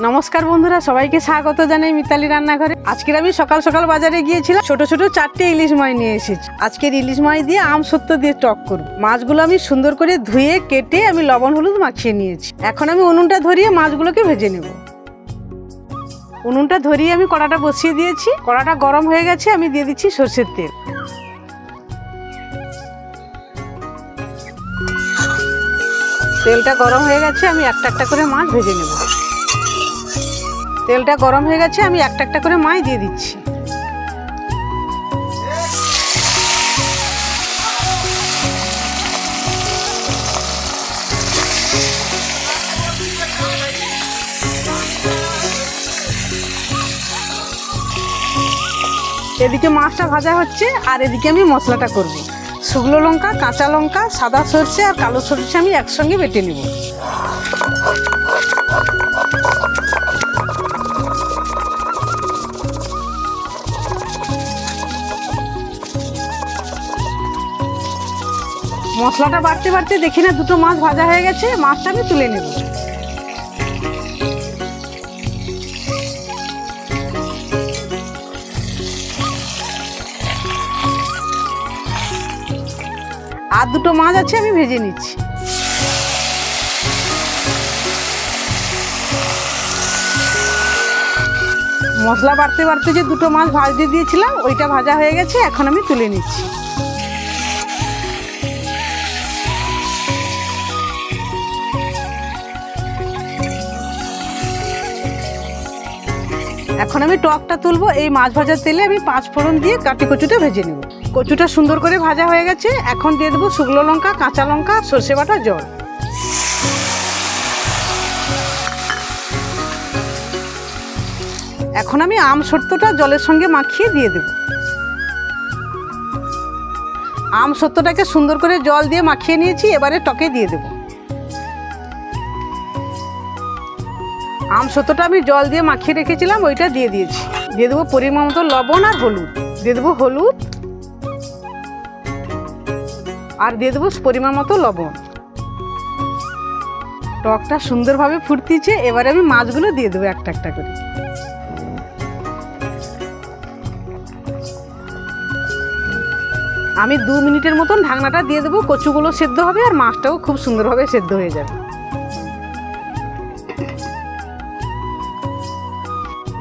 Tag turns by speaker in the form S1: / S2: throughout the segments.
S1: নমস্কার বন্ধুরা, সবাইকে স্বাগত জানাই মিতালি রান্নাঘরে। আজকের আমি সকাল সকাল বাজারে গিয়েছিলাম, ছোট ছোট 4টে ইলিশ মাছ নিয়ে এসেছি। আজকের ইলিশ মাছ দিয়ে আমসত্ব দিয়ে টক করব। মাছগুলো আমি সুন্দর করে ধুয়ে কেটে আমি লবণ হলুদ মাখিয়ে নিয়েছি। এখন আমি উনুনটা ধরিয়ে মাছগুলোকে ভেজে নেব। উনুনটা ধরিয়ে আমি কড়াটা বসিয়ে দিয়েছি। কড়াটা গরম হয়ে গেছে, আমি দিয়ে দিচ্ছি সরষের তেল। তেলটা গরম হয়ে গেছে, আমি একটা একটা করে মাছ ভেজে নেব। তেলটা গরম হয়ে গেছে, আমি একটা একটা করে মাছ দিয়ে দিচ্ছি। এদিকে মাছটা ভাজা হচ্ছে আর এদিকে আমি মশলাটা করব। শুকনো লঙ্কা, কাঁচা লঙ্কা, সাদা সরষে আর কালো সরষে আমি একসঙ্গে বেটে নেব। মশলাটা বাড়তে বাড়তে দেখি না দুটো মাছ ভাজা হয়ে গেছে, মাছটা আমি তুলে নেব। আর দুটো মাছ আছে, আমি ভেজে নিচ্ছি। মশলা বাড়তে বাড়তে যে দুটো মাছ ভাজতে দিয়েছিলাম ওইটা ভাজা হয়ে গেছে, এখন আমি তুলে নিচ্ছি। এখন আমি টকটা তুলবো। এই মাছ ভাজার তেলে আমি 5 ফোড়ন দিয়ে কাটি কচুটা ভেজে নেব। কচুটা সুন্দর করে ভাজা হয়ে গেছে, এখন দিয়ে দেবো শুকনো লঙ্কা, কাঁচা লঙ্কা, সর্ষে বাটা, জল। এখন আমি আমসত্বটা জলের সঙ্গে মাখিয়ে দিয়ে দেব। আমসত্বটাকে সুন্দর করে জল দিয়ে মাখিয়ে নিয়েছি, এবারে টকে দিয়ে দেব। আমসত্বটা আমি জল দিয়ে মাখিয়ে রেখেছিলাম, ওইটা দিয়ে দিয়েছি। দিয়ে দেবো পরিমাণ মতো লবণ আর হলুদ। দিয়ে দেবো হলুদ আর দিয়ে দেবো পরিমাণ মতো লবণ। টকটা সুন্দরভাবে ফুটতিছে, এবারে আমি মাছগুলো দিয়ে দেবো একটা একটা করে। আমি 2 মিনিটের মতন ঢাকনাটা দিয়ে দেবো। কচুগুলো সেদ্ধ হবে আর মাছটাও খুব সুন্দরভাবে সেদ্ধ হয়ে যাবে।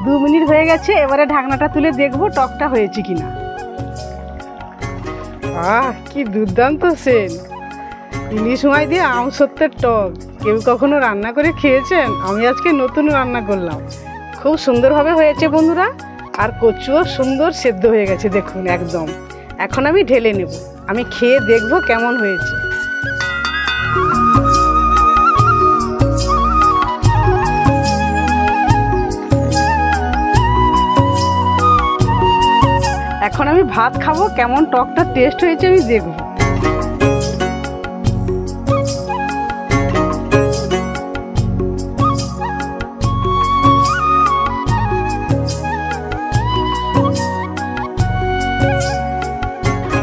S1: 2 মিনিট হয়ে গেছে, এবারে ঢাকনাটা তুলে দেখবো টকটা হয়েছে কিনা। কি দুর্দান্ত সেন্ট! ইলিশ মাছ দিয়ে আমসত্বের টক কেউ কখনো রান্না করে খেয়েছেন? আমি আজকে নতুন রান্না করলাম। খুব সুন্দরভাবে হয়েছে বন্ধুরা, আর কচুও সুন্দর সেদ্ধ হয়ে গেছে দেখুন একদম। এখন আমি ঢেলে নেব, আমি খেয়ে দেখবো কেমন হয়েছে। এখন আমি ভাত খাবো, কেমন টকটা টেস্ট হয়েছে আমি দেখব।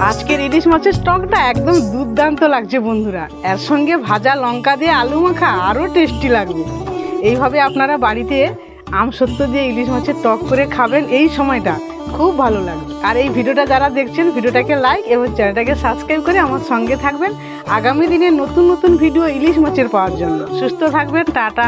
S1: আজকের ইলিশ মাছের টকটা একদম দুর্দান্ত লাগছে বন্ধুরা। এর সঙ্গে ভাজা লঙ্কা দিয়ে আলু মাখা আরও টেস্টি লাগবে। এইভাবে আপনারা বাড়িতে আমসত্ব দিয়ে ইলিশ মাছের টক করে খাবেন, এই সময়টা খুব ভালো লাগবে। আর এই ভিডিওটা যারা দেখছেন, ভিডিওটাকে লাইক এবং চ্যানেলটাকে সাবস্ক্রাইব করে আমার সঙ্গে থাকবেন আগামী দিনে নতুন নতুন ভিডিও ইলিশ মাছের পাওয়ার জন্য। সুস্থ থাকবেন, টাটা।